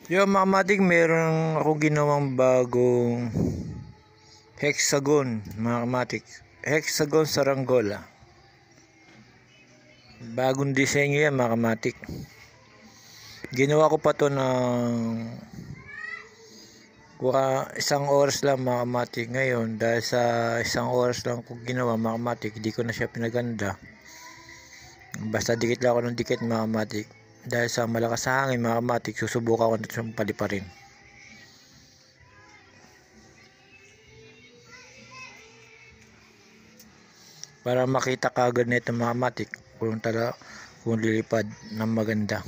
Yung mga matik, meron ako ginawang bagong hexagon, mga kamatik. Hexagon saranggola. Bagong disenyo yan, mga kamatik. Ginawa ko pa to ng isang oras lang, mga kamatik. Ngayon, dahil sa isang oras lang ko ginawa, mga kamatik, hindi ko na siya pinaganda. Basta dikit lang ako ng dikit, mga kamatik. Dahil sa malakas sa hangin, mga kamatik, susubukan ko na siyang paliparin. Para makita kagad nito, mga kamatik, kung lilipad ng maganda.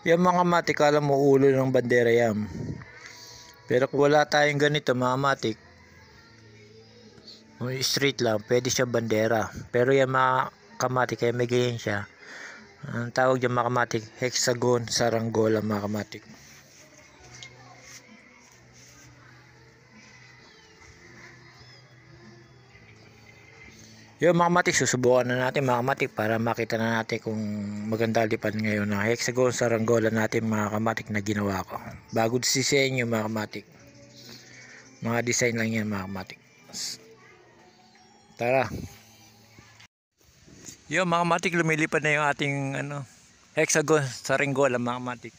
Yan, mga kamatik, kala mo ulo ng bandera yan. Pero kung wala tayong ganito, mga kamatik, straight lang, pwede siya bandera. Pero yan, mga kamatik, kaya may ganyan siya. Ang tawag dyan, mga kamatik, hexagon saranggola, mga kamatik. Yung mga kamatik, susubukan na natin, mga kamatik, para makita na natin kung maganda lipad ngayon na hexagon saranggola natin, mga kamatik, na ginawa ko. Bago disenyo, mga kamatik. Mga design lang yan, mga kamatik. Tara. Yung mga kamatik, lumilipad na yung ating hexagon saranggola, mga kamatik.